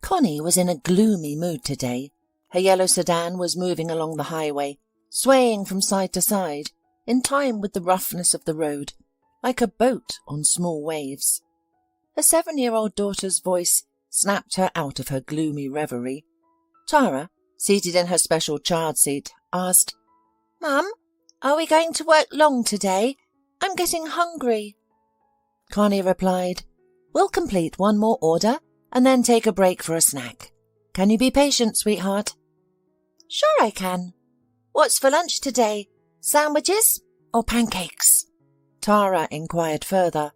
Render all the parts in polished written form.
Connie was in a gloomy mood today. Her yellow sedan was moving along the highway, swaying from side to side, in time with the roughness of the road, like a boat on small waves. Her 7-year-old daughter's voice snapped her out of her gloomy reverie. Tara, seated in her special child seat, asked, "Mum, are we going to work long today? I'm getting hungry." Connie replied, "We'll complete one more order and then take a break for a snack. Can you be patient, sweetheart?" "Sure I can. What's for lunch today? Sandwiches or pancakes?" Tara inquired further.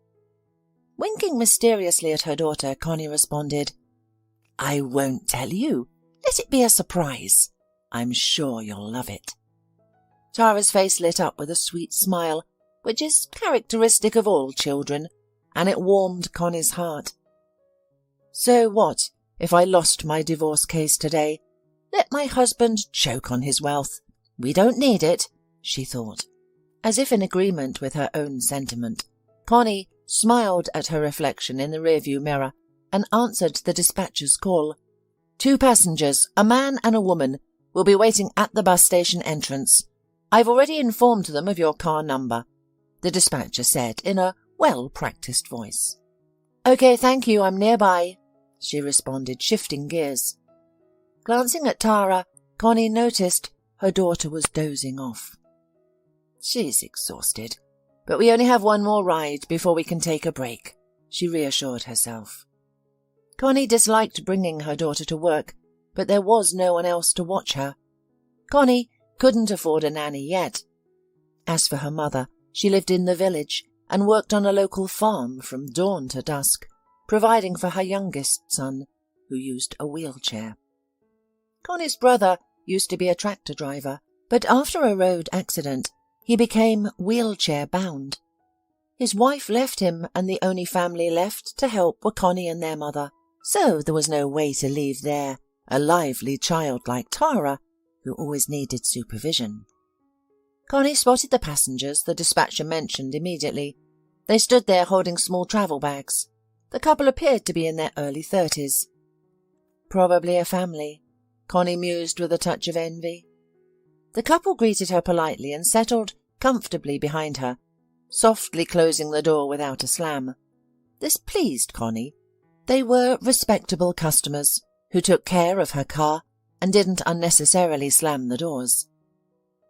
Winking mysteriously at her daughter, Connie responded, "I won't tell you. Let it be a surprise. I'm sure you'll love it." Tara's face lit up with a sweet smile, which is characteristic of all children, and it warmed Connie's heart. So what if I lost my divorce case today? Let my husband choke on his wealth. We don't need it, she thought. As if in agreement with her own sentiment, Connie smiled at her reflection in the rearview mirror and answered the dispatcher's call. 2 passengers, a man and a woman, will be waiting at the bus station entrance. I've already informed them of your car number, the dispatcher said in a well-practiced voice. "Okay, thank you, I'm nearby," she responded, shifting gears. Glancing at Tara, Connie noticed her daughter was dozing off. "She's exhausted, but we only have one more ride before we can take a break," she reassured herself. Connie disliked bringing her daughter to work, but there was no one else to watch her. Connie couldn't afford a nanny yet. As for her mother, she lived in the village and worked on a local farm from dawn to dusk, providing for her youngest son, who used a wheelchair. Connie's brother used to be a tractor driver, but after a road accident, he became wheelchair-bound. His wife left him, and the only family left to help were Connie and their mother, so there was no way to leave there a lively child like Tara, who always needed supervision. Connie spotted the passengers the dispatcher mentioned immediately. They stood there holding small travel bags. The couple appeared to be in their early 30s. Probably a family, Connie mused with a touch of envy. The couple greeted her politely and settled comfortably behind her, softly closing the door without a slam. This pleased Connie. They were respectable customers who took care of her car and didn't unnecessarily slam the doors.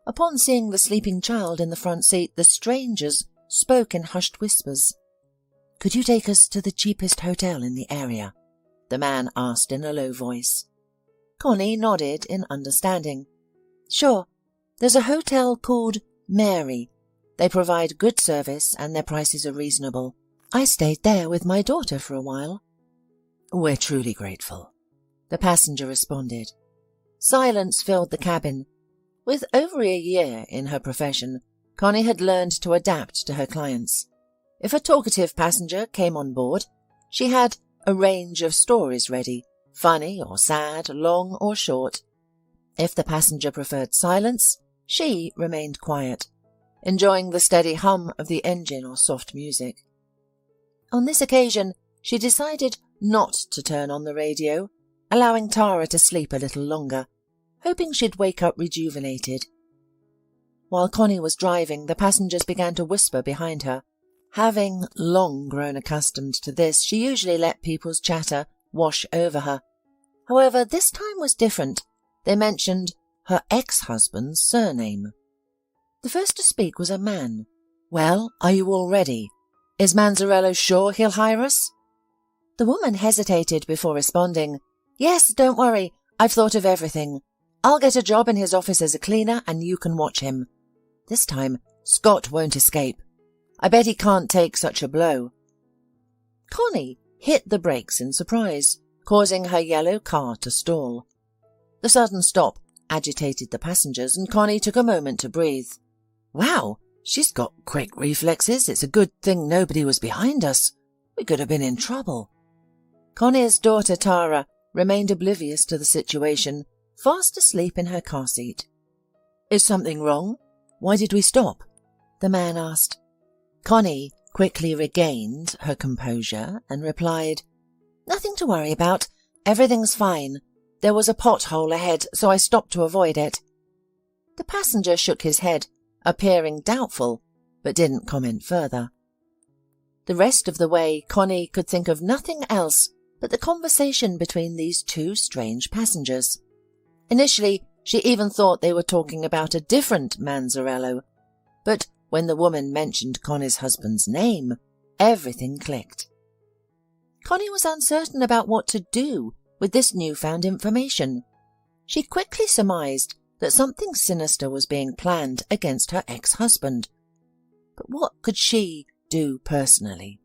Upon seeing the sleeping child in the front seat, the strangers spoke in hushed whispers. "Could you take us to the cheapest hotel in the area?" the man asked in a low voice. Connie nodded in understanding. "Sure. There's a hotel called Mary. They provide good service and their prices are reasonable. I stayed there with my daughter for a while." "We're truly grateful," the passenger responded. Silence filled the cabin. With over a year in her profession, Connie had learned to adapt to her clients. If a talkative passenger came on board, she had a range of stories ready, funny or sad, long or short. If the passenger preferred silence, she remained quiet, enjoying the steady hum of the engine or soft music. On this occasion, she decided not to turn on the radio, allowing Tara to sleep a little longer, hoping she'd wake up rejuvenated. While Connie was driving, the passengers began to whisper behind her. Having long grown accustomed to this, she usually let people's chatter wash over her. However, this time was different. They mentioned her ex-husband's surname. The first to speak was a man. "Well, are you all ready? Is Manzarello sure he'll hire us?" The woman hesitated before responding. "Yes, don't worry. I've thought of everything. I'll get a job in his office as a cleaner and you can watch him. This time, Scott won't escape. I bet he can't take such a blow." Connie hit the brakes in surprise, causing her yellow car to stall. The sudden stop agitated the passengers, and Connie took a moment to breathe. "Wow, she's got quick reflexes. It's a good thing nobody was behind us. We could have been in trouble." Connie's daughter Tara remained oblivious to the situation, fast asleep in her car seat. "Is something wrong? Why did we stop?" the man asked. Connie quickly regained her composure and replied, "Nothing to worry about. Everything's fine. There was a pothole ahead, so I stopped to avoid it." The passenger shook his head, appearing doubtful, but didn't comment further. The rest of the way, Connie could think of nothing else but the conversation between these two strange passengers. Initially, she even thought they were talking about a different Manzarello, but when the woman mentioned Connie's husband's name, everything clicked. Connie was uncertain about what to do with this newfound information. She quickly surmised that something sinister was being planned against her ex-husband. But what could she do personally?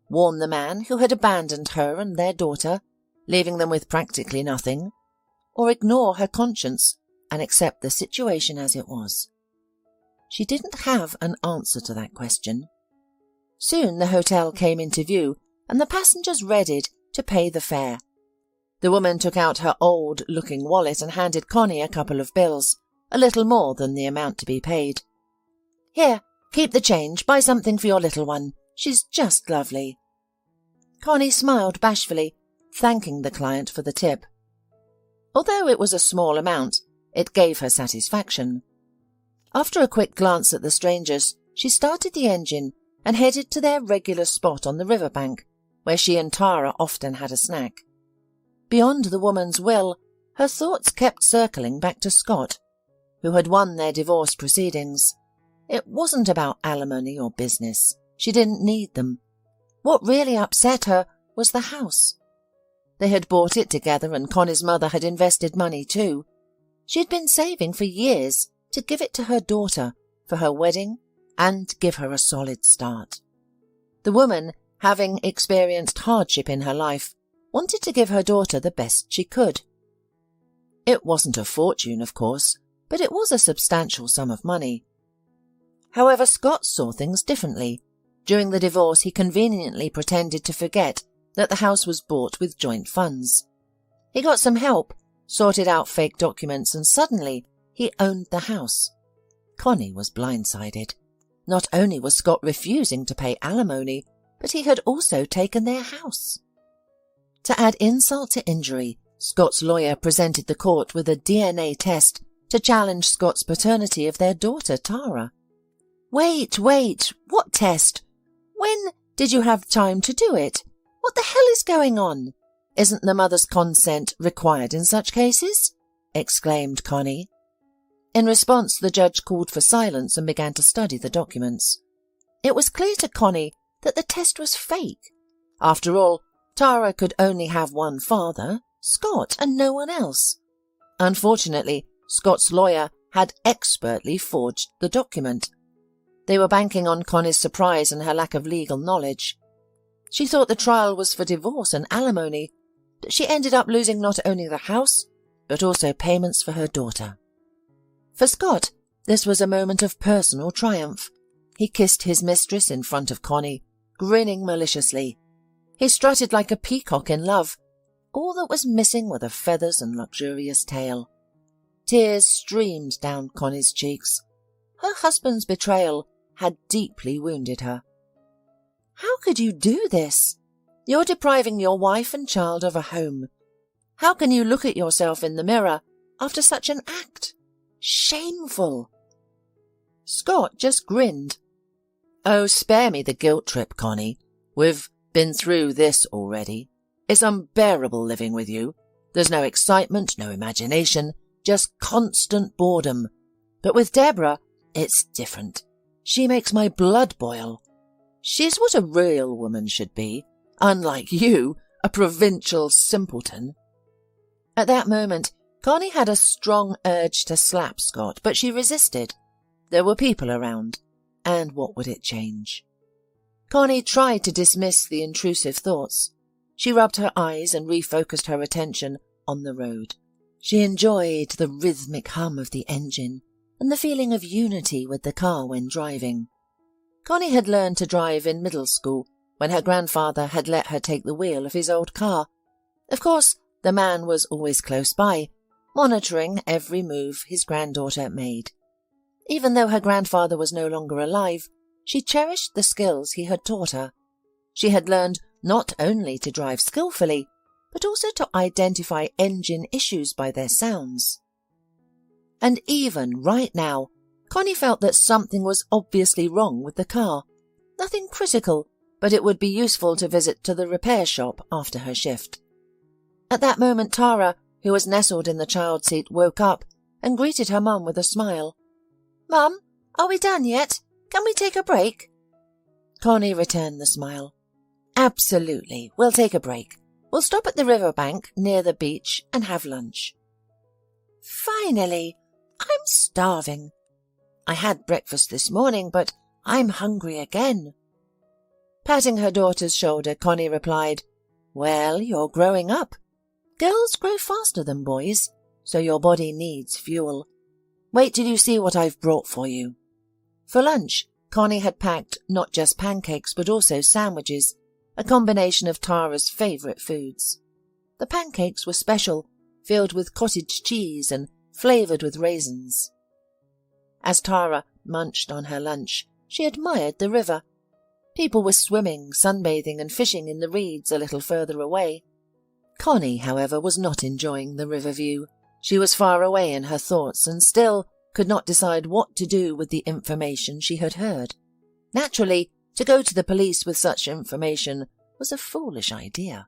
Warn the man who had abandoned her and their daughter, leaving them with practically nothing, or ignore her conscience and accept the situation as it was? She didn't have an answer to that question. Soon the hotel came into view, and the passengers readied to pay the fare. The woman took out her old-looking wallet and handed Connie a couple of bills, a little more than the amount to be paid. "Here, keep the change. Buy something for your little one. She's just lovely." Connie smiled bashfully, thanking the client for the tip. Although it was a small amount, it gave her satisfaction. After a quick glance at the strangers, she started the engine and headed to their regular spot on the riverbank, where she and Tara often had a snack. Beyond the woman's will, her thoughts kept circling back to Scott, who had won their divorce proceedings. It wasn't about alimony or business. She didn't need them. What really upset her was the house. They had bought it together, and Connie's mother had invested money too. She'd been saving for years to give it to her daughter for her wedding and give her a solid start. The woman, having experienced hardship in her life, wanted to give her daughter the best she could. It wasn't a fortune, of course, but it was a substantial sum of money. However, Scott saw things differently. During the divorce, he conveniently pretended to forget that the house was bought with joint funds. He got some help, sorted out fake documents, and suddenly he owned the house. Connie was blindsided. Not only was Scott refusing to pay alimony, but he had also taken their house. To add insult to injury, Scott's lawyer presented the court with a DNA test to challenge Scott's paternity of their daughter, Tara. Wait, what test? When did you have time to do it? What the hell is going on? Isn't the mother's consent required in such cases? Exclaimed Connie. In response, the judge called for silence and began to study the documents. It was clear to Connie that the test was fake. After all, Tara could only have one father, Scott, and no one else. Unfortunately, Scott's lawyer had expertly forged the document. They were banking on Connie's surprise and her lack of legal knowledge. She thought the trial was for divorce and alimony, but she ended up losing not only the house, but also payments for her daughter. For Scott, this was a moment of personal triumph. He kissed his mistress in front of Connie, grinning maliciously. He strutted like a peacock in love. All that was missing were the feathers and luxurious tail. Tears streamed down Connie's cheeks. Her husband's betrayal had deeply wounded her. How could you do this? You're depriving your wife and child of a home. How can you look at yourself in the mirror after such an act? Shameful. Scott just grinned. Oh, spare me the guilt trip, Connie. We've been through this already. It's unbearable living with you. There's no excitement, no imagination, just constant boredom. But with Deborah, it's different. She makes my blood boil. She's what a real woman should be, unlike you, a provincial simpleton. At that moment, Connie had a strong urge to slap Scott, but she resisted. There were people around, and what would it change? Connie tried to dismiss the intrusive thoughts. She rubbed her eyes and refocused her attention on the road. She enjoyed the rhythmic hum of the engine and the feeling of unity with the car when driving. Connie had learned to drive in middle school when her grandfather had let her take the wheel of his old car. Of course, the man was always close by, monitoring every move his granddaughter made. Even though her grandfather was no longer alive, she cherished the skills he had taught her. She had learned not only to drive skillfully, but also to identify engine issues by their sounds. And even right now, Connie felt that something was obviously wrong with the car. Nothing critical, but it would be useful to visit to the repair shop after her shift. At that moment, Tara, who was nestled in the child seat, woke up and greeted her mum with a smile. "Mum, are we done yet? Can we take a break?" Connie returned the smile. "Absolutely, we'll take a break. We'll stop at the riverbank near the beach and have lunch." "Finally! I'm starving. I had breakfast this morning, but I'm hungry again." Patting her daughter's shoulder, Connie replied, "Well, you're growing up. Girls grow faster than boys, so your body needs fuel. Wait till you see what I've brought for you." For lunch, Connie had packed not just pancakes but also sandwiches, a combination of Tara's favourite foods. The pancakes were special, filled with cottage cheese and flavoured with raisins. As Tara munched on her lunch, she admired the river. People were swimming, sunbathing and fishing in the reeds a little further away. Connie, however, was not enjoying the river view. She was far away in her thoughts and still could not decide what to do with the information she had heard. Naturally, to go to the police with such information was a foolish idea.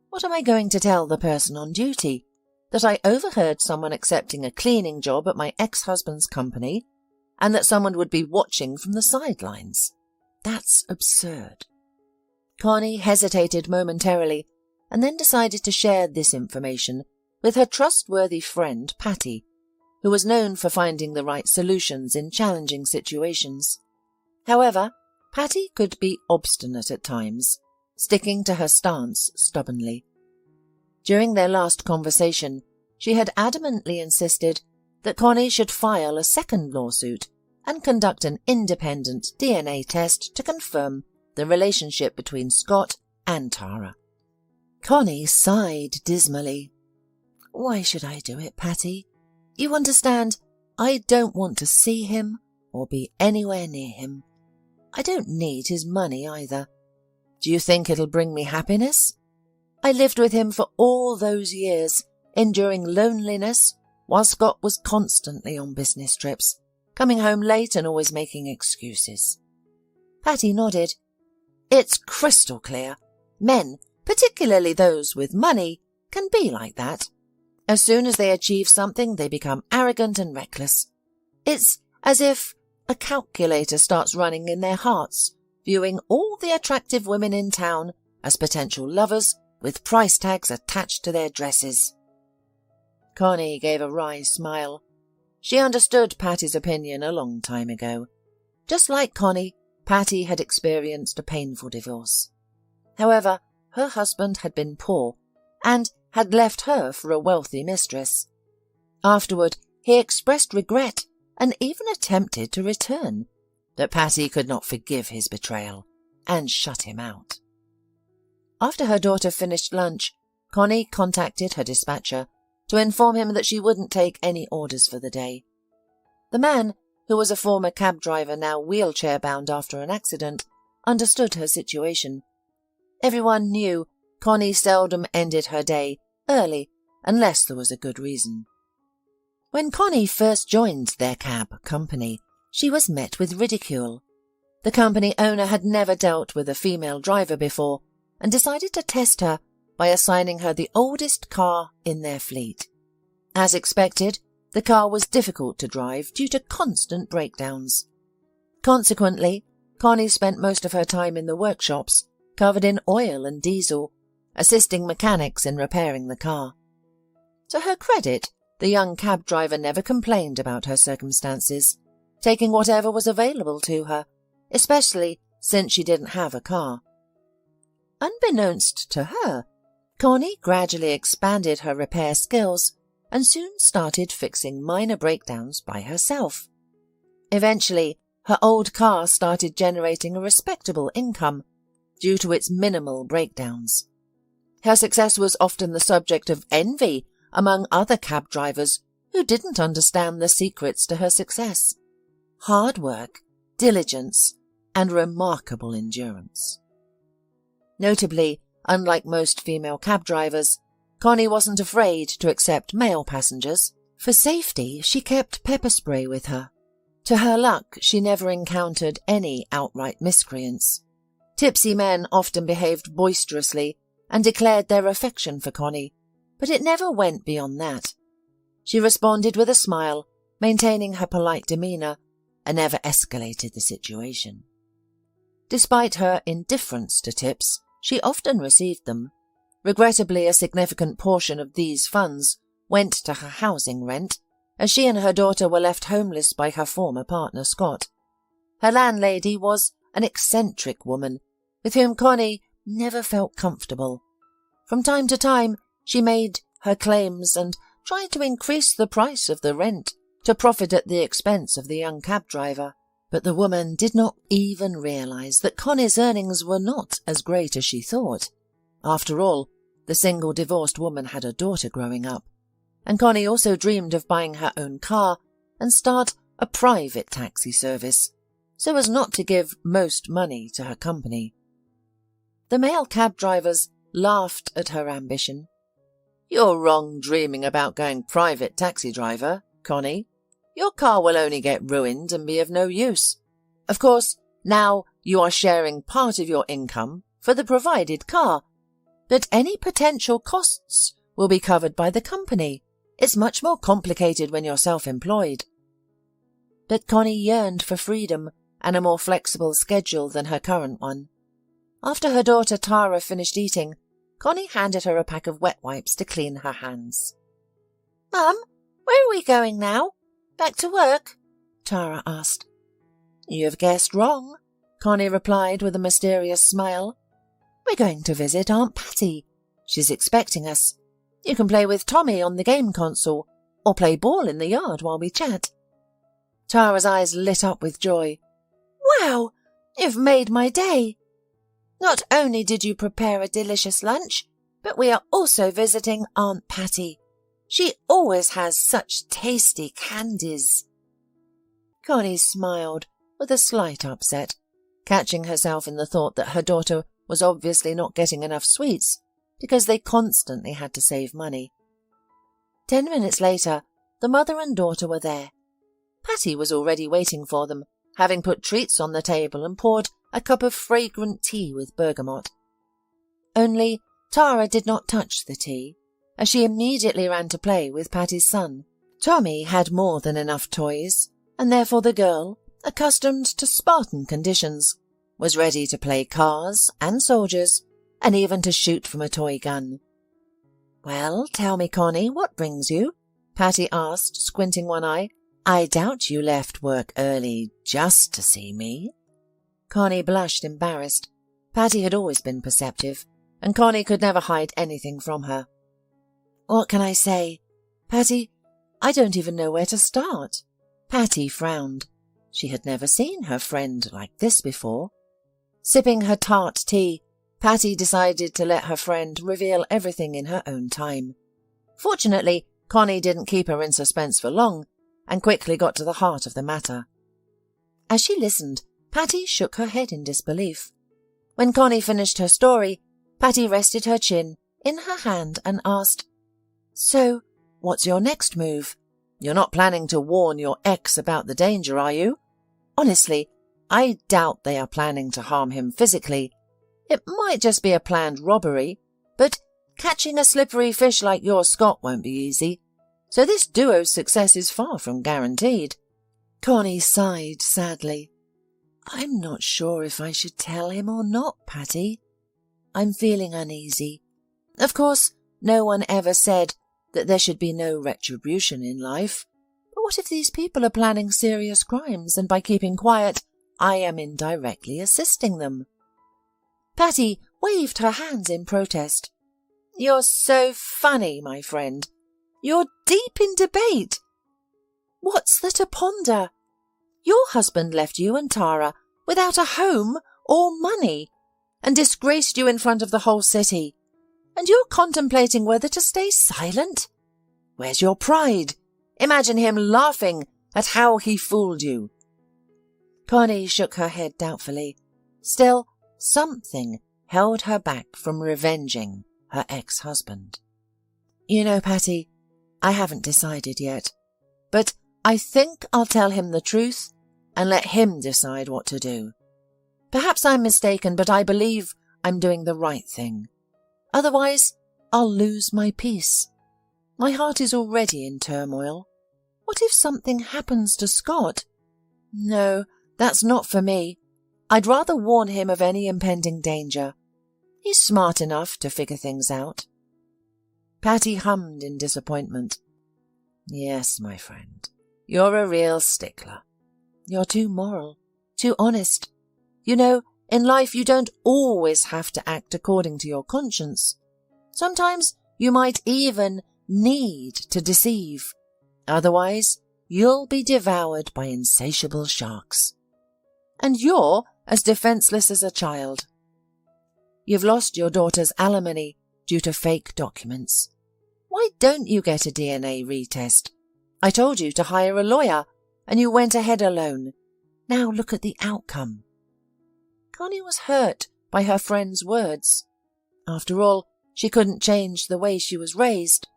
What am I going to tell the person on duty? That I overheard someone accepting a cleaning job at my ex-husband's company, and that someone would be watching from the sidelines? That's absurd. Connie hesitated momentarily, and then decided to share this information with her trustworthy friend Patty, who was known for finding the right solutions in challenging situations. However, Patty could be obstinate at times, sticking to her stance stubbornly. During their last conversation, she had adamantly insisted that Connie should file a second lawsuit and conduct an independent DNA test to confirm the relationship between Scott and Tara. Connie sighed dismally. "Why should I do it, Patty? You understand, I don't want to see him or be anywhere near him. I don't need his money either. Do you think it'll bring me happiness? I lived with him for all those years, enduring loneliness, while Scott was constantly on business trips, coming home late and always making excuses." Patty nodded. "It's crystal clear. Men, particularly those with money, can be like that. As soon as they achieve something, they become arrogant and reckless. It's as if a calculator starts running in their hearts, viewing all the attractive women in town as potential lovers with price tags attached to their dresses." Connie gave a wry smile. She understood Patty's opinion a long time ago. Just like Connie, Patty had experienced a painful divorce. However, her husband had been poor and had left her for a wealthy mistress. Afterward, he expressed regret and even attempted to return, but Patty could not forgive his betrayal and shut him out. After her daughter finished lunch, Connie contacted her dispatcher to inform him that she wouldn't take any orders for the day. The man, who was a former cab driver now wheelchair-bound after an accident, understood her situation. Everyone knew Connie seldom ended her day early unless there was a good reason. When Connie first joined their cab company, she was met with ridicule. The company owner had never dealt with a female driver before and decided to test her by assigning her the oldest car in their fleet. As expected, the car was difficult to drive due to constant breakdowns. Consequently, Connie spent most of her time in the workshops, covered in oil and diesel, assisting mechanics in repairing the car. To her credit, the young cab driver never complained about her circumstances, taking whatever was available to her, especially since she didn't have a car. Unbeknownst to her, Connie gradually expanded her repair skills and soon started fixing minor breakdowns by herself. Eventually, her old car started generating a respectable income due to its minimal breakdowns. Her success was often the subject of envy among other cab drivers who didn't understand the secrets to her success: hard work, diligence, and remarkable endurance. Notably, Unlike most female cab drivers, Connie wasn't afraid to accept male passengers. For safety, she kept pepper spray with her. To her luck, she never encountered any outright miscreants. Tipsy men often behaved boisterously and declared their affection for Connie, but it never went beyond that. She responded with a smile, maintaining her polite demeanour, and never escalated the situation. Despite her indifference to tips, she often received them. Regrettably, a significant portion of these funds went to her housing rent, as she and her daughter were left homeless by her former partner, Scott. Her landlady was an eccentric woman, with whom Connie never felt comfortable. From time to time, she made her claims and tried to increase the price of the rent to profit at the expense of the young cab driver. But the woman did not even realize that Connie's earnings were not as great as she thought. After all, the single divorced woman had a daughter growing up, and Connie also dreamed of buying her own car and start a private taxi service, so as not to give most money to her company. The male cab drivers laughed at her ambition. "You're wrong dreaming about going private taxi driver, Connie. Your car will only get ruined and be of no use. Of course, now you are sharing part of your income for the provided car, but any potential costs will be covered by the company. It's much more complicated when you're self-employed." But Connie yearned for freedom and a more flexible schedule than her current one. After her daughter Tara finished eating, Connie handed her a pack of wet wipes to clean her hands. "Mum, where are we going now? Back to work?" Tara asked. "You've guessed wrong," Connie replied with a mysterious smile. "We're going to visit Aunt Patty. She's expecting us. You can play with Tommy on the game console, or play ball in the yard while we chat." Tara's eyes lit up with joy. "Wow, you've made my day. Not only did you prepare a delicious lunch, but we are also visiting Aunt Patty. She always has such tasty candies." Connie smiled with a slight upset, catching herself in the thought that her daughter was obviously not getting enough sweets because they constantly had to save money. 10 minutes later, the mother and daughter were there. Patty was already waiting for them, having put treats on the table and poured a cup of fragrant tea with bergamot. Only Tara did not touch the tea, as she immediately ran to play with Patty's son. Tommy had more than enough toys, and therefore the girl, accustomed to Spartan conditions, was ready to play cars and soldiers, and even to shoot from a toy gun. "Well, tell me, Connie, what brings you?" Patty asked, squinting one eye. "I doubt you left work early just to see me." Connie blushed, embarrassed. Patty had always been perceptive, and Connie could never hide anything from her. "What can I say? Patty, I don't even know where to start." Patty frowned. She had never seen her friend like this before. Sipping her tart tea, Patty decided to let her friend reveal everything in her own time. Fortunately, Connie didn't keep her in suspense for long, and quickly got to the heart of the matter. As she listened, Patty shook her head in disbelief. When Connie finished her story, Patty rested her chin in her hand and asked, "So, what's your next move? You're not planning to warn your ex about the danger, are you? Honestly, I doubt they are planning to harm him physically. It might just be a planned robbery, but catching a slippery fish like your Scott won't be easy, so this duo's success is far from guaranteed." Connie sighed sadly. "I'm not sure if I should tell him or not, Patty. I'm feeling uneasy. Of course, no one ever said that there should be no retribution in life. But what if these people are planning serious crimes, and by keeping quiet, I am indirectly assisting them?" Patty waved her hands in protest. "You're so funny, my friend. You're deep in debate. What's there to ponder? Your husband left you and Tara without a home or money, and disgraced you in front of the whole city. And you're contemplating whether to stay silent? Where's your pride? Imagine him laughing at how he fooled you." Connie shook her head doubtfully. Still, something held her back from revenging her ex-husband. "You know, Patty, I haven't decided yet, but I think I'll tell him the truth and let him decide what to do. Perhaps I'm mistaken, but I believe I'm doing the right thing. Otherwise, I'll lose my peace. My heart is already in turmoil. What if something happens to Scott? No, that's not for me. I'd rather warn him of any impending danger. He's smart enough to figure things out." Patty hummed in disappointment. "Yes, my friend, you're a real stickler. You're too moral, too honest. You know, in life you don't always have to act according to your conscience. Sometimes you might even need to deceive. Otherwise, you'll be devoured by insatiable sharks. And you're as defenseless as a child. You've lost your daughter's alimony due to fake documents. Why don't you get a DNA retest? I told you to hire a lawyer, and you went ahead alone. Now look at the outcome." Connie was hurt by her friend's words. After all, she couldn't change the way she was raised.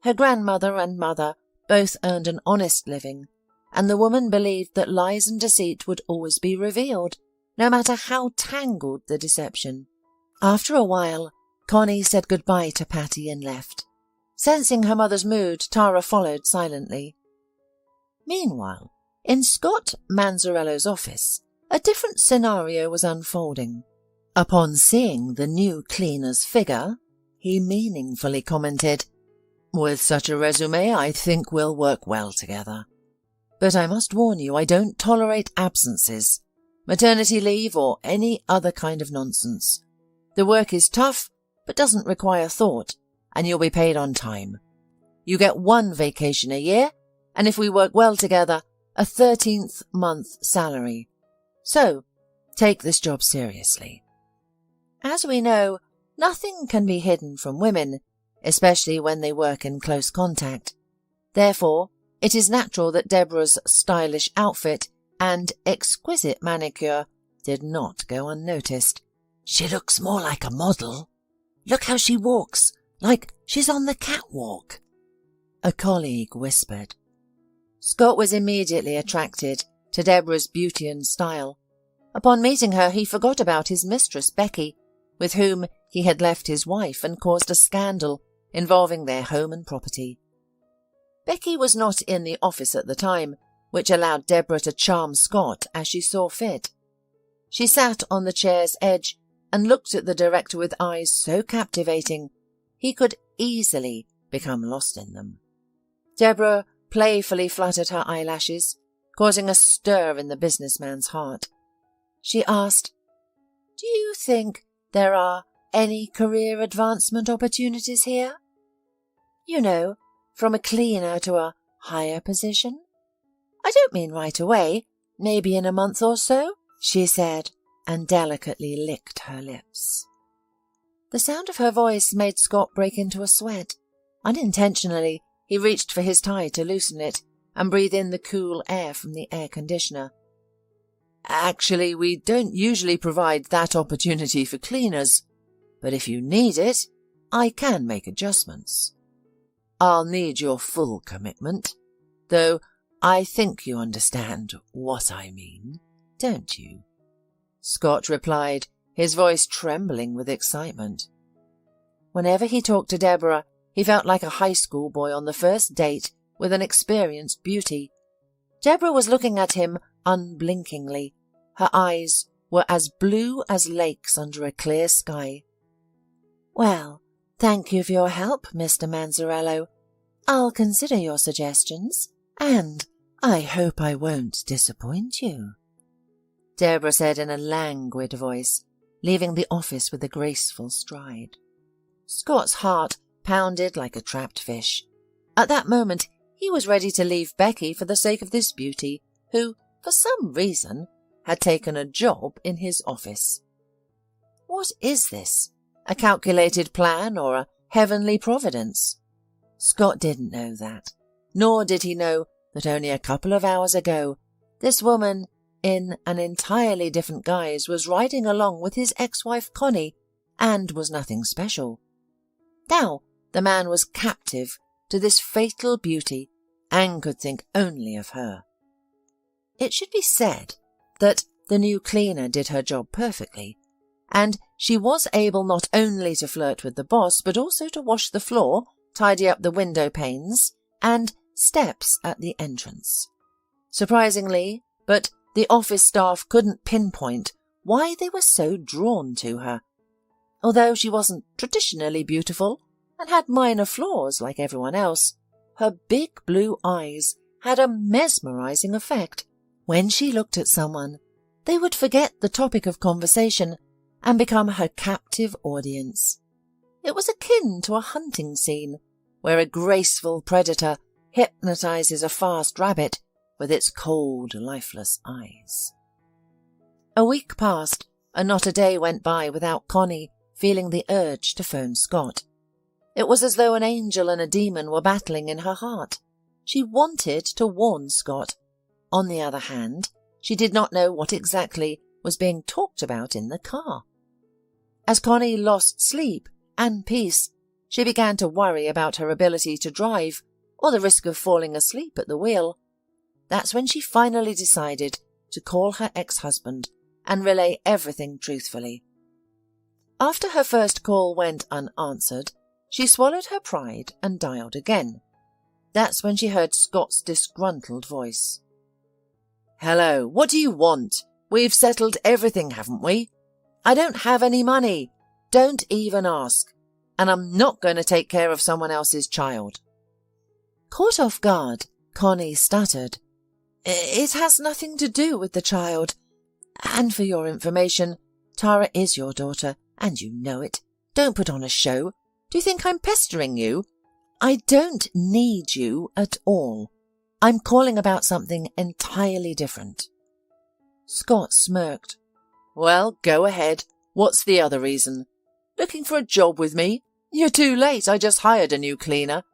Her grandmother and mother both earned an honest living, and the woman believed that lies and deceit would always be revealed, no matter how tangled the deception. After a while, Connie said goodbye to Patty and left. Sensing her mother's mood, Tara followed silently. Meanwhile, in Scott Manzarello's office, a different scenario was unfolding. Upon seeing the new cleaner's figure, he meaningfully commented, "With such a resume, I think we'll work well together. But I must warn you, I don't tolerate absences, maternity leave, or any other kind of nonsense. The work is tough, but doesn't require thought, and you'll be paid on time. You get 1 vacation a year, and if we work well together, a 13th month salary. So, take this job seriously." As we know, nothing can be hidden from women, especially when they work in close contact. Therefore, it is natural that Deborah's stylish outfit and exquisite manicure did not go unnoticed. "She looks more like a model. Look how she walks, like she's on the catwalk," a colleague whispered. Scott was immediately attracted to Deborah's beauty and style. Upon meeting her, he forgot about his mistress, Becky, with whom he had left his wife and caused a scandal involving their home and property. Becky was not in the office at the time, which allowed Deborah to charm Scott as she saw fit. She sat on the chair's edge and looked at the director with eyes so captivating he could easily become lost in them. Deborah playfully fluttered her eyelashes, causing a stir in the businessman's heart. She asked, "Do you think there are any career advancement opportunities here? You know, from a cleaner to a higher position? I don't mean right away, maybe in a month or so," she said, and delicately licked her lips. The sound of her voice made Scott break into a sweat. Unintentionally, he reached for his tie to loosen it and breathe in the cool air from the air conditioner. "Actually, we don't usually provide that opportunity for cleaners, but if you need it, I can make adjustments. I'll need your full commitment, though I think you understand what I mean, don't you?" Scott replied, his voice trembling with excitement. Whenever he talked to Deborah, he felt like a high school boy on the first date with an experienced beauty. Deborah was looking at him unblinkingly. Her eyes were as blue as lakes under a clear sky. "Well, thank you for your help, Mr. Manzarello. I'll consider your suggestions, and I hope I won't disappoint you," Deborah said in a languid voice, leaving the office with a graceful stride. Scott's heart pounded like a trapped fish. At that moment, he was ready to leave Becky for the sake of this beauty, who, for some reason, had taken a job in his office. What is this? A calculated plan or a heavenly providence? Scott didn't know that, nor did he know that only a couple of hours ago, this woman, in an entirely different guise, was riding along with his ex-wife Connie and was nothing special. Now the man was captive to this fatal beauty and could think only of her. It should be said that the new cleaner did her job perfectly, and she was able not only to flirt with the boss but also to wash the floor, tidy up the window panes, and steps at the entrance. Surprisingly, but the office staff couldn't pinpoint why they were so drawn to her. Although she wasn't traditionally beautiful and had minor flaws like everyone else, her big blue eyes had a mesmerizing effect. When she looked at someone, they would forget the topic of conversation and become her captive audience. It was akin to a hunting scene, where a graceful predator hypnotizes a fast rabbit with its cold, lifeless eyes. A week passed, and not a day went by without Connie feeling the urge to phone Scott. It was as though an angel and a demon were battling in her heart. She wanted to warn Scott. On the other hand, she did not know what exactly was being talked about in the car. As Connie lost sleep and peace, she began to worry about her ability to drive or the risk of falling asleep at the wheel. That's when she finally decided to call her ex-husband and relay everything truthfully. After her first call went unanswered, she swallowed her pride and dialed again. That's when she heard Scott's disgruntled voice. "Hello, what do you want? We've settled everything, haven't we? I don't have any money. Don't even ask. And I'm not going to take care of someone else's child." Caught off guard, Connie stuttered. "It has nothing to do with the child. And for your information, Tara is your daughter, and you know it. Don't put on a show. Do you think I'm pestering you? I don't need you at all. I'm calling about something entirely different." Scott smirked. "Well, go ahead. What's the other reason? Looking for a job with me? You're too late. I just hired a new cleaner.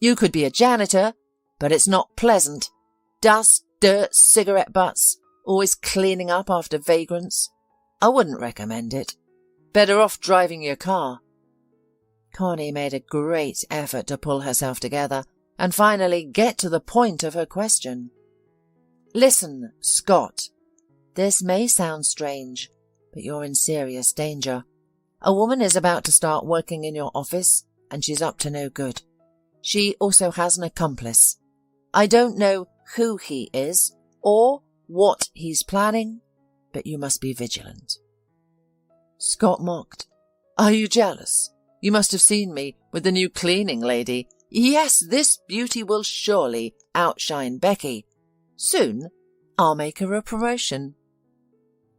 You could be a janitor, but it's not pleasant. Dust, dirt, cigarette butts, always cleaning up after vagrants. I wouldn't recommend it. Better off driving your car." Connie made a great effort to pull herself together and finally get to the point of her question. "Listen, Scott. This may sound strange, but you're in serious danger. A woman is about to start working in your office, and she's up to no good. She also has an accomplice. I don't know who he is or what he's planning, but you must be vigilant." Scott mocked. "Are you jealous? You must have seen me with the new cleaning lady. Yes, this beauty will surely outshine Becky. Soon, I'll make her a promotion."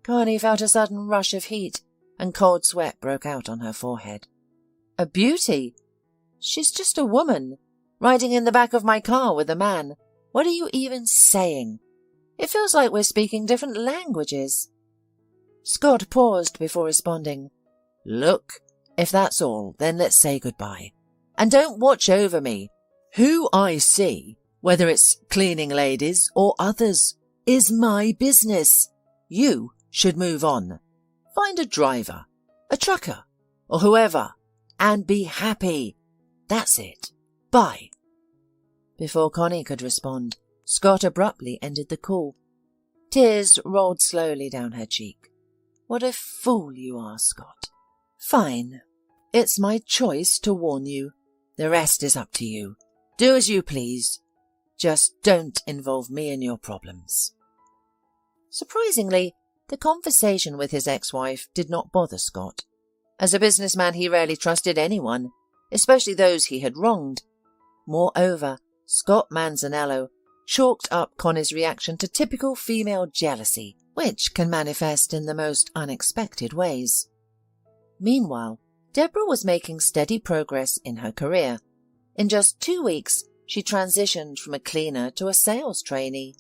Connie felt a sudden rush of heat, and cold sweat broke out on her forehead. "A beauty? She's just a woman, riding in the back of my car with a man. What are you even saying? It feels like we're speaking different languages." Scott paused before responding. "Look, if that's all, then let's say goodbye. And don't watch over me. Who I see, whether it's cleaning ladies or others, is my business. You should move on. Find a driver, a trucker, or whoever, and be happy. That's it. Bye." Before Connie could respond, Scott abruptly ended the call. Tears rolled slowly down her cheek. "What a fool you are, Scott. Fine. It's my choice to warn you. The rest is up to you. Do as you please. Just don't involve me in your problems." Surprisingly, the conversation with his ex-wife did not bother Scott. As a businessman, he rarely trusted anyone, especially those he had wronged. Moreover, Scott Manzanello chalked up Connie's reaction to typical female jealousy, which can manifest in the most unexpected ways. Meanwhile, Deborah was making steady progress in her career. In just 2 weeks, she transitioned from a cleaner to a sales trainee.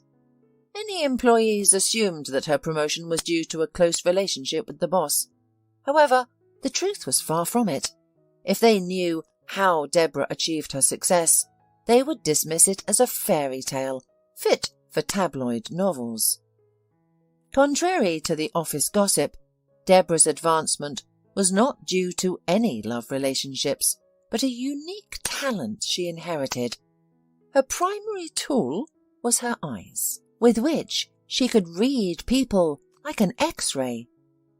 Many employees assumed that her promotion was due to a close relationship with the boss. However, the truth was far from it. If they knew how Deborah achieved her success, they would dismiss it as a fairy tale, fit for tabloid novels. Contrary to the office gossip, Deborah's advancement was not due to any love relationships, but a unique talent she inherited. Her primary tool was her eyes, with which she could read people like an X-ray.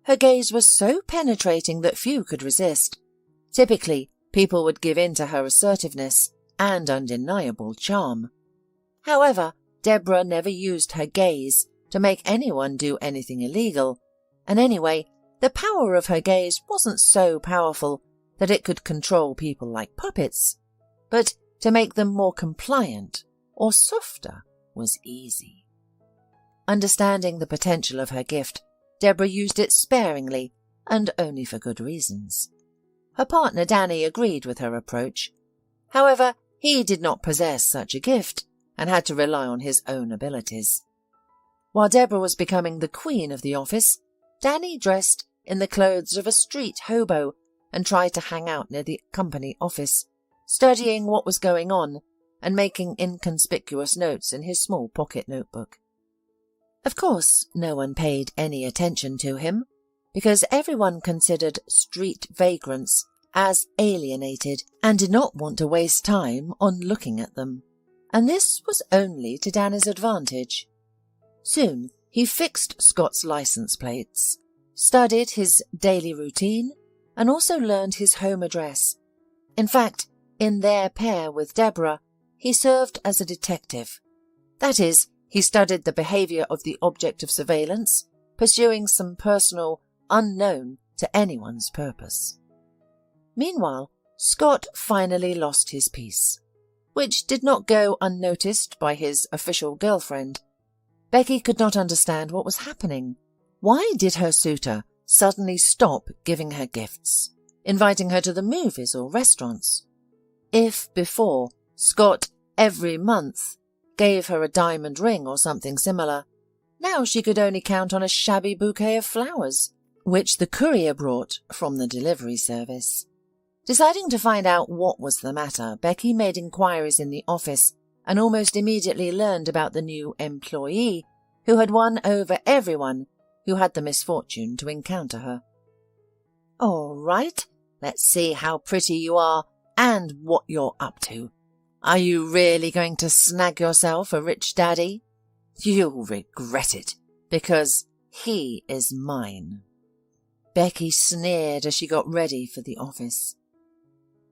Her gaze was so penetrating that few could resist. Typically, people would give in to her assertiveness and undeniable charm. However, Deborah never used her gaze to make anyone do anything illegal, and anyway, the power of her gaze wasn't so powerful that it could control people like puppets, but to make them more compliant or softer was easy. Understanding the potential of her gift, Deborah used it sparingly and only for good reasons. Her partner Danny agreed with her approach. However, he did not possess such a gift and had to rely on his own abilities. While Deborah was becoming the queen of the office, Danny dressed in the clothes of a street hobo and tried to hang out near the company office, studying what was going on and making inconspicuous notes in his small pocket notebook. Of course, no one paid any attention to him, because everyone considered street vagrants as alienated and did not want to waste time on looking at them, and this was only to Danny's advantage. Soon he fixed Scott's license plates, studied his daily routine, and also learned his home address. In fact, in their pair with Deborah, he served as a detective. That is, he studied the behavior of the object of surveillance, pursuing some personal, unknown to anyone's purpose. Meanwhile, Scott finally lost his peace, which did not go unnoticed by his official girlfriend. Becky could not understand what was happening. Why did her suitor suddenly stop giving her gifts, inviting her to the movies or restaurants? If before, Scott every month gave her a diamond ring or something similar, now she could only count on a shabby bouquet of flowers, which the courier brought from the delivery service. Deciding to find out what was the matter, Becky made inquiries in the office and almost immediately learned about the new employee who had won over everyone who had the misfortune to encounter her. "All right, let's see how pretty you are and what you're up to. Are you really going to snag yourself a rich daddy? You'll regret it, because he is mine." Becky sneered as she got ready for the office.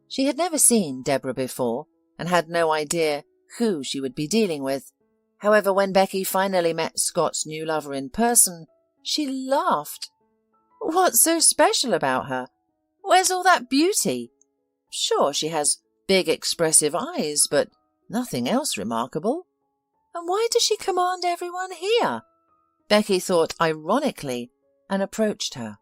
She had never seen Deborah before and had no idea who she would be dealing with. However, when Becky finally met Scott's new lover in person, she laughed. What's so special about her? Where's all that beauty? Sure, she has big expressive eyes, but nothing else remarkable. And why does she command everyone here? Becky thought ironically and approached her.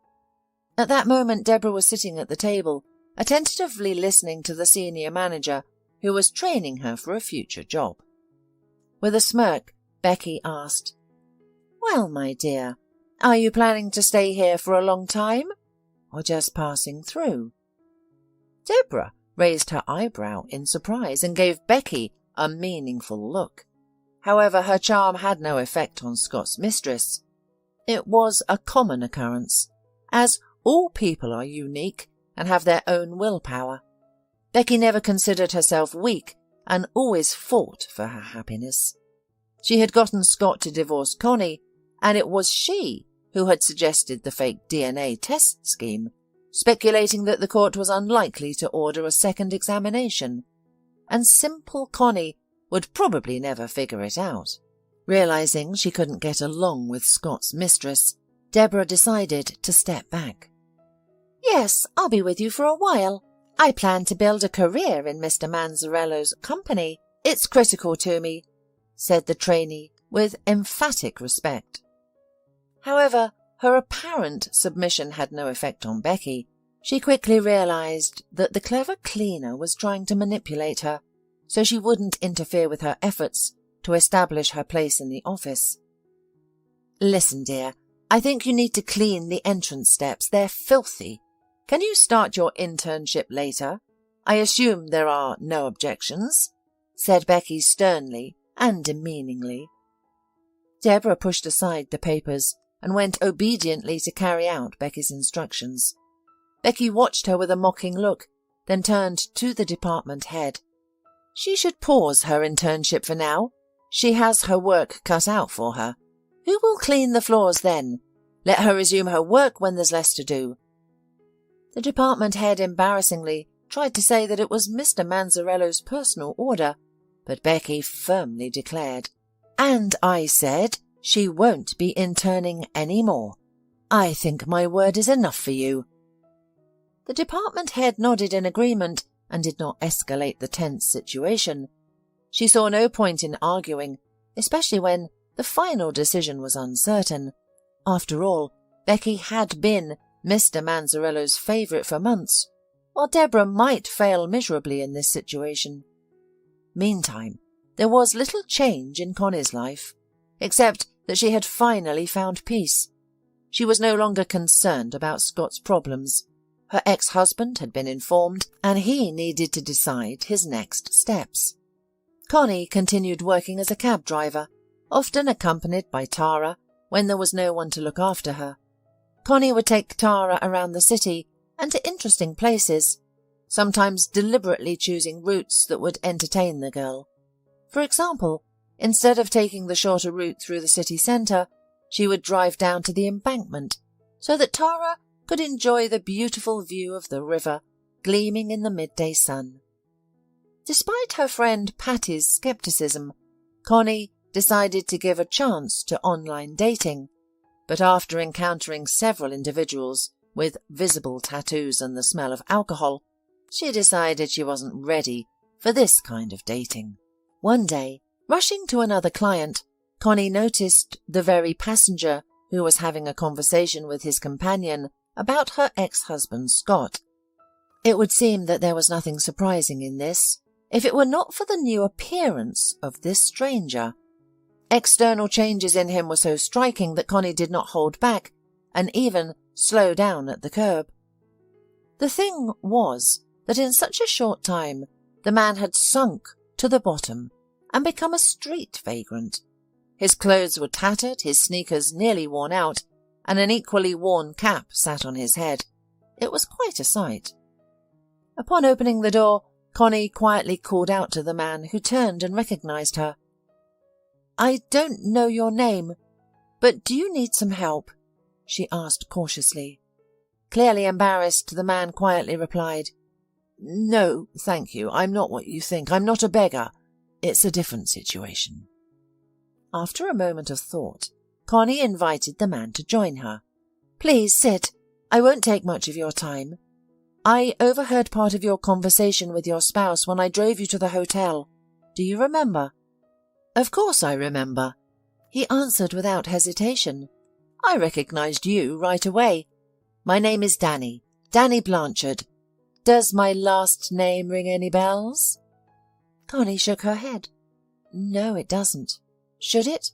At that moment, Deborah was sitting at the table, attentively listening to the senior manager who was training her for a future job. With a smirk, Becky asked, "Well, my dear, are you planning to stay here for a long time, or just passing through?" Deborah raised her eyebrow in surprise and gave Becky a meaningful look. However, her charm had no effect on Scott's mistress. It was a common occurrence, as all people are unique and have their own willpower. Becky never considered herself weak and always fought for her happiness. She had gotten Scott to divorce Connie, and it was she who had suggested the fake DNA test scheme, speculating that the court was unlikely to order a second examination, and simple Connie would probably never figure it out. Realizing she couldn't get along with Scott's mistress, Deborah decided to step back. "Yes, I'll be with you for a while. I plan to build a career in Mr. Manzarello's company. It's critical to me," said the trainee with emphatic respect. However, her apparent submission had no effect on Becky. She quickly realized that the clever cleaner was trying to manipulate her, so she wouldn't interfere with her efforts to establish her place in the office. "Listen, dear, I think you need to clean the entrance steps. They're filthy. Can you start your internship later? I assume there are no objections," said Becky sternly and demeaningly. Deborah pushed aside the papers and went obediently to carry out Becky's instructions. Becky watched her with a mocking look, then turned to the department head. She should pause her internship for now. She has her work cut out for her. Who will clean the floors then? Let her resume her work when there's less to do. The department head embarrassingly tried to say that it was Mr. Manzarello's personal order, but Becky firmly declared, "And I said she won't be interning any more. I think my word is enough for you." The department head nodded in agreement and did not escalate the tense situation. She saw no point in arguing, especially when the final decision was uncertain. After all, Becky had been Mr. Manzarello's favourite for months, while Deborah might fail miserably in this situation. Meantime, there was little change in Connie's life, except that she had finally found peace. She was no longer concerned about Scott's problems. Her ex-husband had been informed, and he needed to decide his next steps. Connie continued working as a cab driver, often accompanied by Tara when there was no one to look after her. Connie would take Tara around the city and to interesting places, sometimes deliberately choosing routes that would entertain the girl. For example, instead of taking the shorter route through the city centre, she would drive down to the embankment so that Tara could enjoy the beautiful view of the river gleaming in the midday sun. Despite her friend Patty's scepticism, Connie decided to give a chance to online dating, but after encountering several individuals with visible tattoos and the smell of alcohol, she decided she wasn't ready for this kind of dating. One day, rushing to another client, Connie noticed the very passenger who was having a conversation with his companion about her ex-husband Scott. It would seem that there was nothing surprising in this, if it were not for the new appearance of this stranger. External changes in him were so striking that Connie did not hold back and even slow down at the curb. The thing was that in such a short time the man had sunk to the bottom and become a street vagrant. His clothes were tattered, his sneakers nearly worn out, and an equally worn cap sat on his head. It was quite a sight. Upon opening the door, Connie quietly called out to the man, who turned and recognized her. "I don't know your name, but do you need some help?" she asked cautiously. Clearly embarrassed, the man quietly replied, "No, thank you. I'm not what you think. I'm not a beggar. It's a different situation." After a moment of thought, Connie invited the man to join her. "Please sit. I won't take much of your time. I overheard part of your conversation with your spouse when I drove you to the hotel. Do you remember?" "Of course I remember," he answered without hesitation. "I recognized you right away. My name is Danny Blanchard. Does my last name ring any bells?" Connie shook her head. "No, it doesn't. Should it?"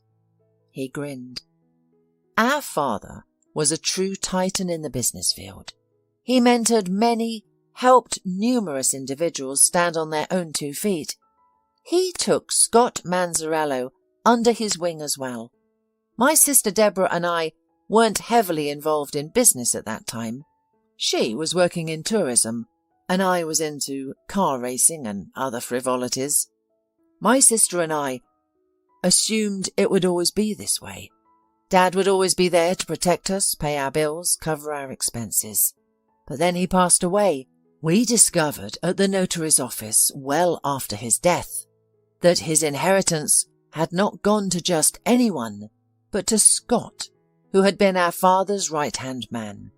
He grinned. "Our father was a true titan in the business field. He mentored many, helped numerous individuals stand on their own 2 feet. He took Scott Manzarello under his wing as well. My sister Deborah and I weren't heavily involved in business at that time. She was working in tourism, and I was into car racing and other frivolities. My sister and I assumed it would always be this way. Dad would always be there to protect us, pay our bills, cover our expenses. But then he passed away. We discovered at the notary's office, well after his death, that his inheritance had not gone to just anyone, but to Scott, who had been our father's right-hand man.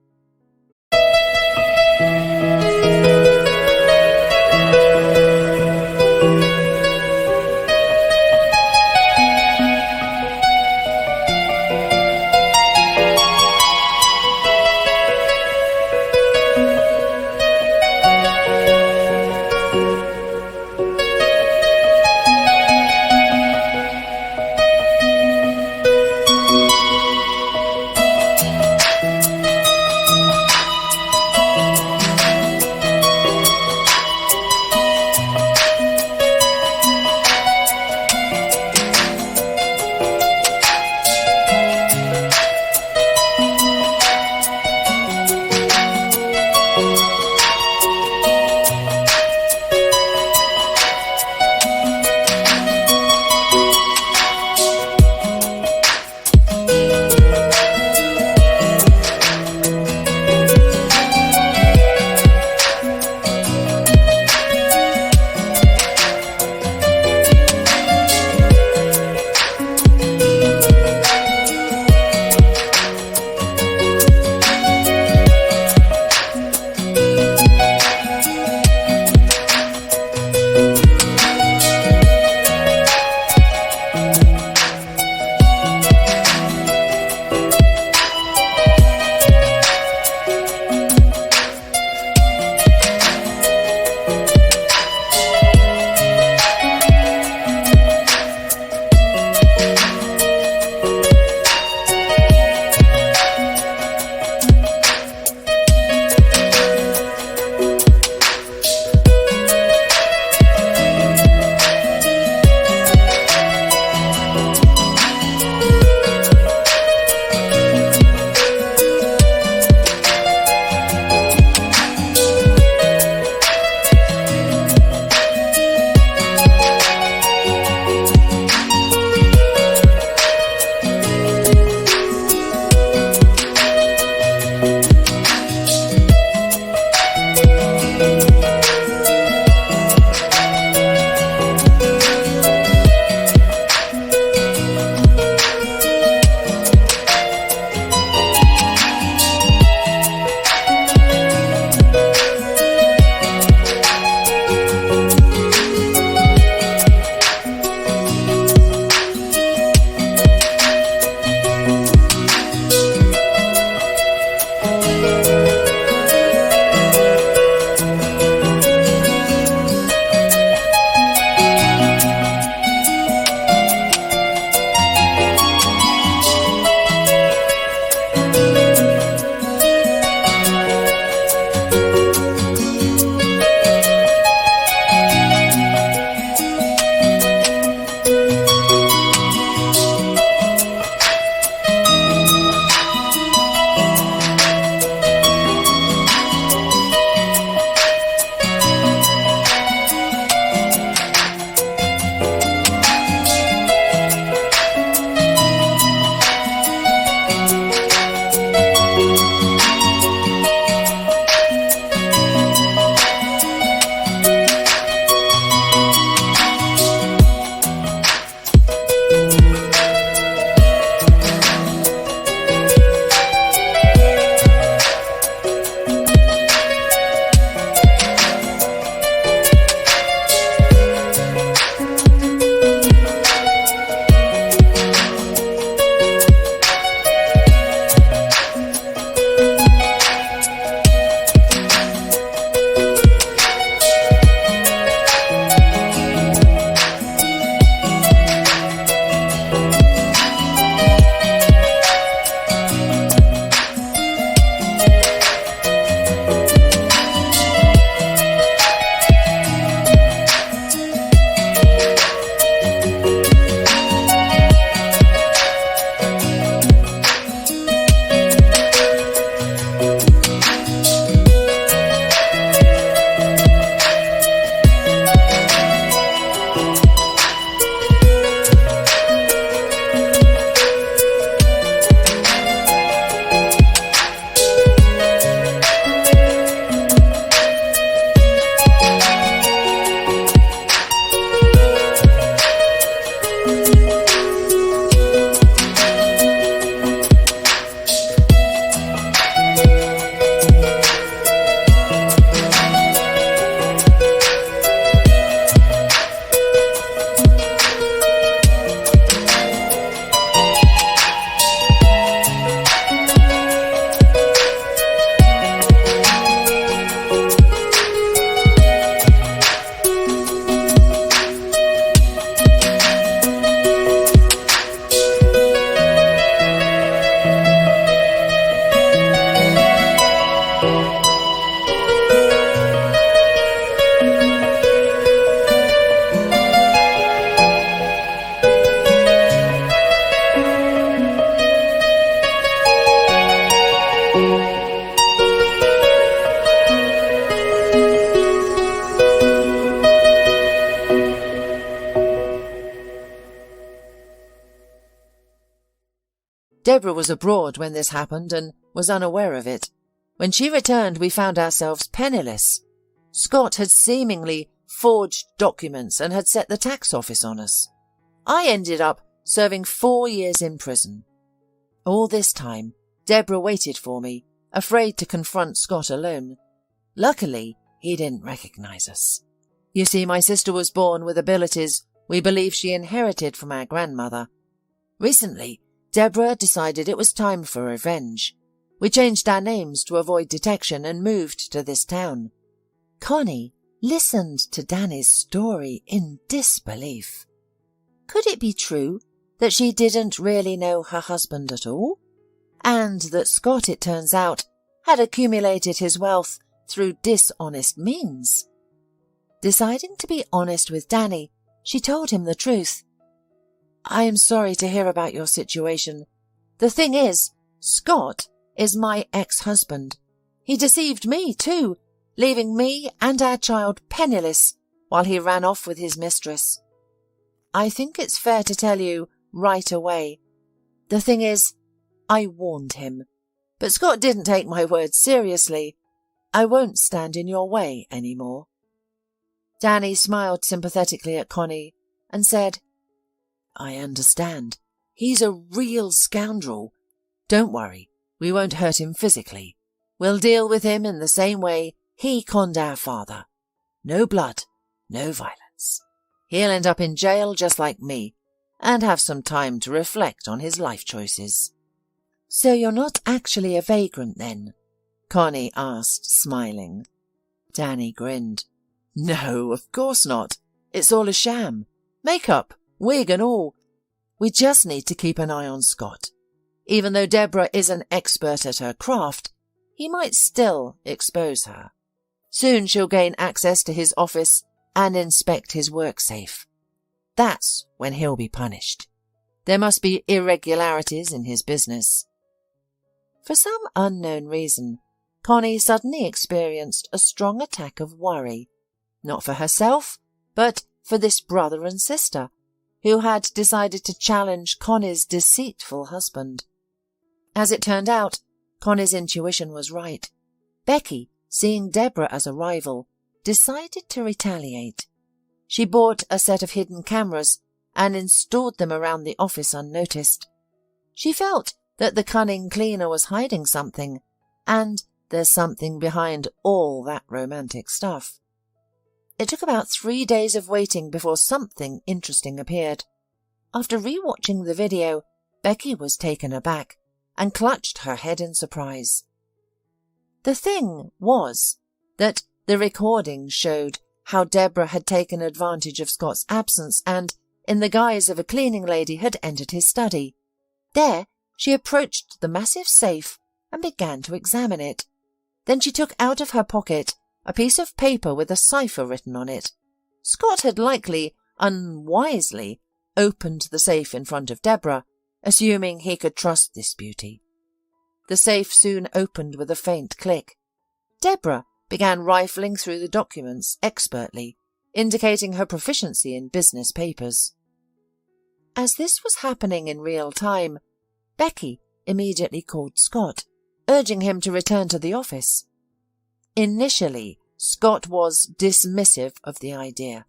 Deborah was abroad when this happened and was unaware of it. When she returned, we found ourselves penniless. Scott had seemingly forged documents and had set the tax office on us. I ended up serving 4 years in prison. All this time, Deborah waited for me, afraid to confront Scott alone. Luckily, he didn't recognize us. You see, my sister was born with abilities we believe she inherited from our grandmother. Recently, Deborah decided it was time for revenge. We changed our names to avoid detection and moved to this town. Connie listened to Danny's story in disbelief. Could it be true that she didn't really know her husband at all? And that Scott, it turns out, had accumulated his wealth through dishonest means? Deciding to be honest with Danny, she told him the truth. I am sorry to hear about your situation. The thing is, Scott is my ex-husband. He deceived me too, leaving me and our child penniless while he ran off with his mistress. I think it's fair to tell you right away. The thing is, I warned him, but Scott didn't take my words seriously. I won't stand in your way anymore. Danny smiled sympathetically at Connie and said, I understand. He's a real scoundrel. Don't worry, we won't hurt him physically. We'll deal with him in the same way he conned our father. No blood, no violence. He'll end up in jail just like me and have some time to reflect on his life choices. So you're not actually a vagrant then? Connie asked, smiling. Danny grinned. No, of course not. It's all a sham. Makeup, wig and all. We just need to keep an eye on Scott. Even though Deborah is an expert at her craft, he might still expose her. Soon she'll gain access to his office and inspect his work safe. That's when he'll be punished. There must be irregularities in his business. For some unknown reason, Connie suddenly experienced a strong attack of worry, not for herself, but for this brother and sister, who had decided to challenge Connie's deceitful husband. As it turned out, Connie's intuition was right. Becky, seeing Deborah as a rival, decided to retaliate. She bought a set of hidden cameras and installed them around the office unnoticed. She felt that the cunning cleaner was hiding something, and there's something behind all that romantic stuff. It took about 3 days of waiting before something interesting appeared. After re-watching the video, Becky was taken aback and clutched her head in surprise. The thing was that the recording showed how Deborah had taken advantage of Scott's absence and, in the guise of a cleaning lady, had entered his study. There, she approached the massive safe and began to examine it. Then she took out of her pocket a piece of paper with a cipher written on it. Scott had likely, unwisely, opened the safe in front of Deborah, assuming he could trust this beauty. The safe soon opened with a faint click. Deborah began rifling through the documents expertly, indicating her proficiency in business papers. As this was happening in real time, Becky immediately called Scott, urging him to return to the office. Initially, Scott was dismissive of the idea.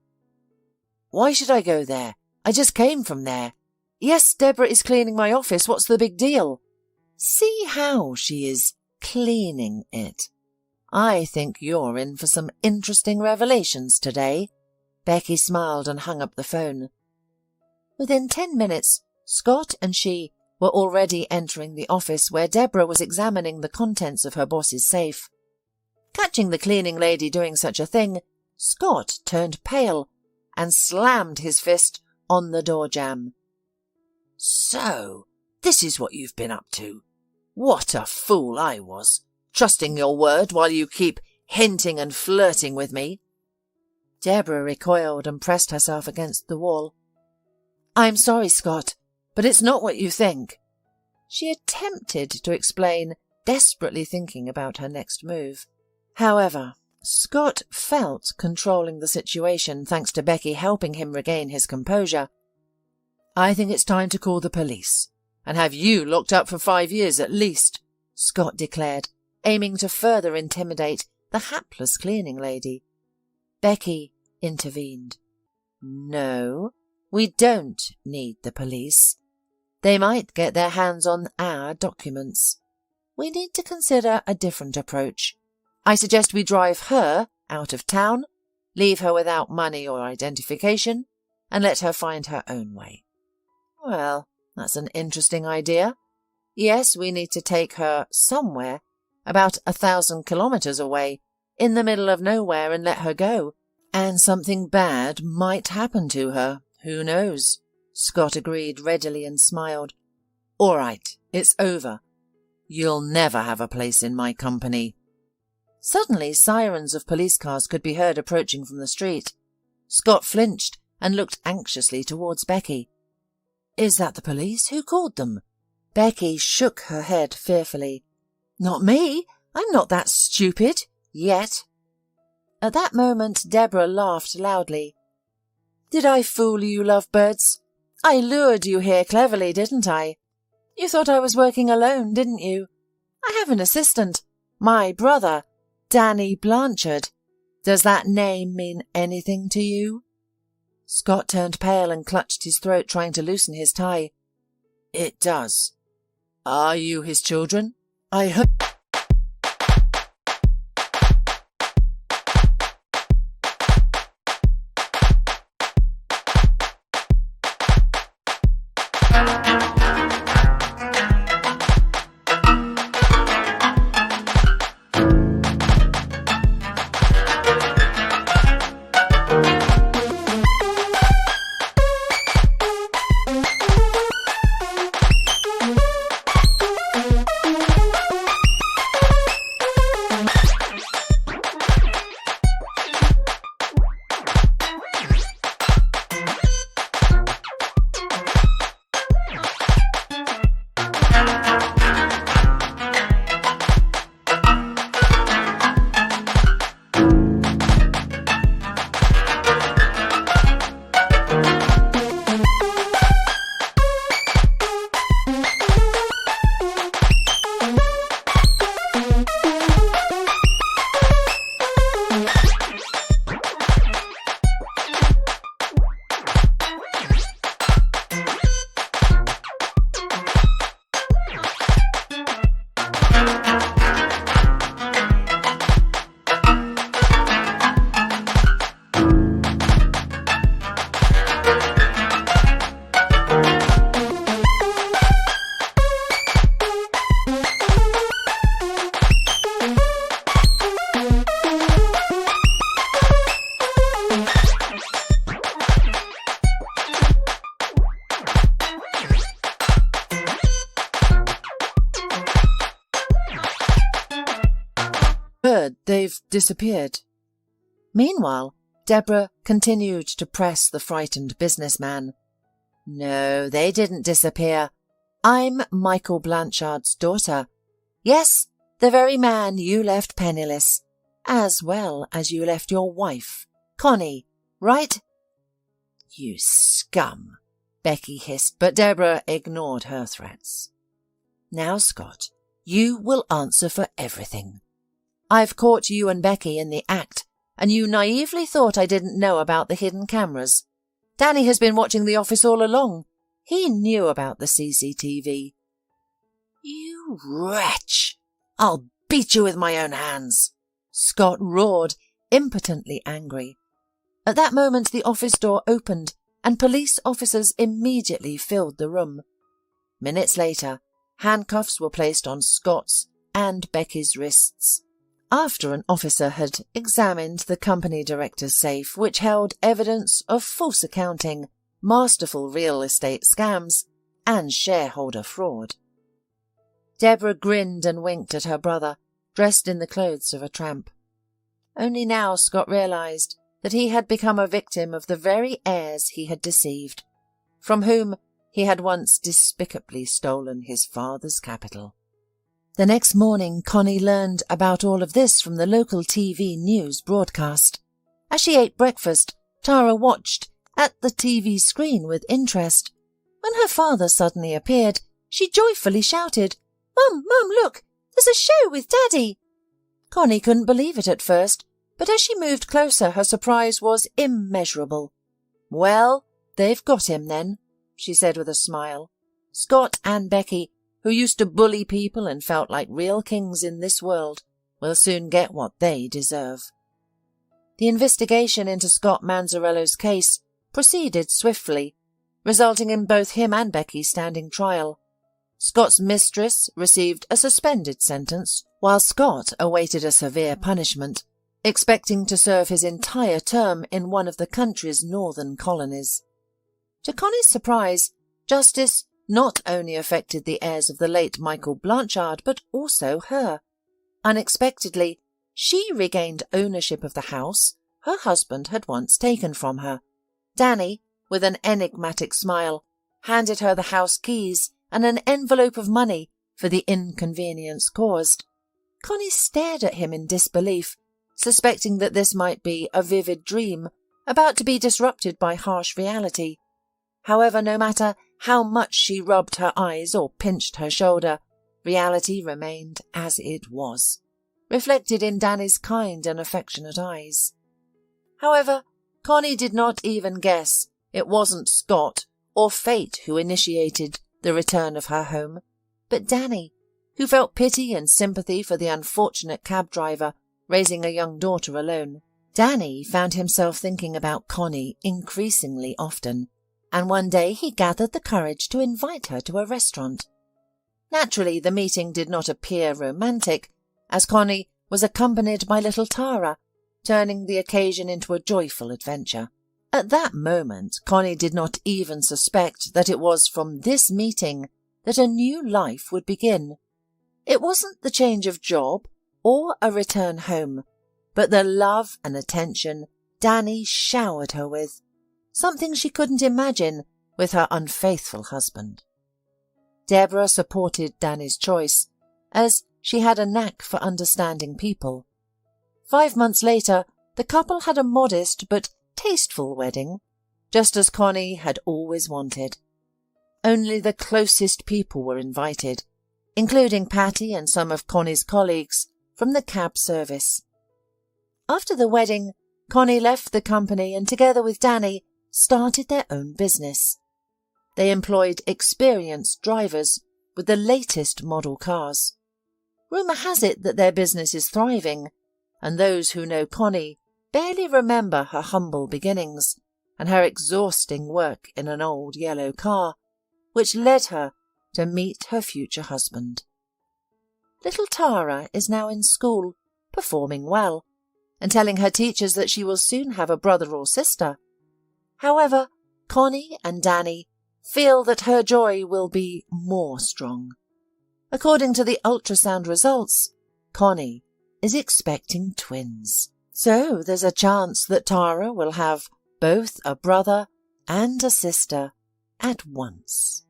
Why should I go there? I just came from there. Yes, Deborah is cleaning my office. What's the big deal? See how she is cleaning it. I think you're in for some interesting revelations today. Becky smiled and hung up the phone. Within 10 minutes, Scott and she were already entering the office where Deborah was examining the contents of her boss's safe. Catching the cleaning lady doing such a thing, Scott turned pale and slammed his fist on the door jamb. So, this is what you've been up to. What a fool I was, trusting your word while you keep hinting and flirting with me. Deborah recoiled and pressed herself against the wall. I'm sorry, Scott, but it's not what you think. She attempted to explain, desperately thinking about her next move. However, Scott felt controlling the situation thanks to Becky helping him regain his composure. I think it's time to call the police, and have you locked up for 5 years at least," Scott declared, aiming to further intimidate the hapless cleaning lady. Becky intervened. "No, we don't need the police. They might get their hands on our documents. We need to consider a different approach. I suggest we drive her out of town, leave her without money or identification, and let her find her own way." "Well, that's an interesting idea. Yes, we need to take her somewhere, about 1,000 kilometers away, in the middle of nowhere, and let her go. And something bad might happen to her. Who knows?" Scott agreed readily and smiled. "All right, it's over. You'll never have a place in my company." Suddenly, sirens of police cars could be heard approaching from the street. Scott flinched and looked anxiously towards Becky. "Is that the police? Who called them?" Becky shook her head fearfully. "Not me. I'm not that stupid. Yet." At that moment, Deborah laughed loudly. "Did I fool you, lovebirds? I lured you here cleverly, didn't I? You thought I was working alone, didn't you? I have an assistant. My brother, Danny Blanchard. Does that name mean anything to you?" Scott turned pale and clutched his throat, trying to loosen his tie. "It does. Are you his children? I heard..." "Heard they've disappeared." Meanwhile, Deborah continued to press the frightened businessman. "No, they didn't disappear. I'm Michael Blanchard's daughter. Yes, the very man you left penniless, as well as you left your wife, Connie, right?" "You scum," Becky hissed, but Deborah ignored her threats. "Now, Scott, you will answer for everything. I've caught you and Becky in the act, and you naively thought I didn't know about the hidden cameras. Danny has been watching the office all along. He knew about the CCTV. "You wretch! I'll beat you with my own hands," Scott roared, impotently angry. At that moment the office door opened, and police officers immediately filled the room. Minutes later, handcuffs were placed on Scott's and Becky's wrists. After an officer had examined the company director's safe, which held evidence of false accounting, masterful real estate scams, and shareholder fraud. Deborah grinned and winked at her brother, dressed in the clothes of a tramp. Only now Scott realized that he had become a victim of the very heirs he had deceived, from whom he had once despicably stolen his father's capital. The next morning, Connie learned about all of this from the local TV news broadcast. As she ate breakfast, Tara watched at the TV screen with interest. When her father suddenly appeared, she joyfully shouted, "Mum, Mum, look! There's a show with Daddy!" Connie couldn't believe it at first, but as she moved closer her surprise was immeasurable. "Well, they've got him then," she said with a smile. "Scott and Becky, who used to bully people and felt like real kings in this world, will soon get what they deserve." The investigation into Scott Manzarello's case proceeded swiftly, resulting in both him and Becky standing trial. Scott's mistress received a suspended sentence, while Scott awaited a severe punishment, expecting to serve his entire term in one of the country's northern colonies. To Connie's surprise, justice not only affected the heirs of the late Michael Blanchard, but also her. Unexpectedly, she regained ownership of the house her husband had once taken from her. Danny, with an enigmatic smile, handed her the house keys and an envelope of money for the inconvenience caused. Connie stared at him in disbelief, suspecting that this might be a vivid dream about to be disrupted by harsh reality. However, no matter how much she rubbed her eyes or pinched her shoulder, reality remained as it was, reflected in Danny's kind and affectionate eyes. However, Connie did not even guess it wasn't Scott or fate who initiated the return of her home, but Danny, who felt pity and sympathy for the unfortunate cab driver raising a young daughter alone. Danny found himself thinking about Connie increasingly often, and one day he gathered the courage to invite her to a restaurant. Naturally, the meeting did not appear romantic, as Connie was accompanied by little Tara, turning the occasion into a joyful adventure. At that moment, Connie did not even suspect that it was from this meeting that a new life would begin. It wasn't the change of job or a return home, but the love and attention Danny showered her with, something she couldn't imagine with her unfaithful husband. Deborah supported Danny's choice, as she had a knack for understanding people. 5 months later, the couple had a modest but tasteful wedding, just as Connie had always wanted. Only the closest people were invited, including Patty and some of Connie's colleagues from the cab service. After the wedding, Connie left the company and together with Danny started their own business. They employed experienced drivers with the latest model cars. Rumour has it that their business is thriving, and those who know Connie barely remember her humble beginnings and her exhausting work in an old yellow car, which led her to meet her future husband. Little Tara is now in school, performing well, and telling her teachers that she will soon have a brother or sister. However, Connie and Danny feel that her joy will be more strong. According to the ultrasound results, Connie is expecting twins. So there's a chance that Tara will have both a brother and a sister at once.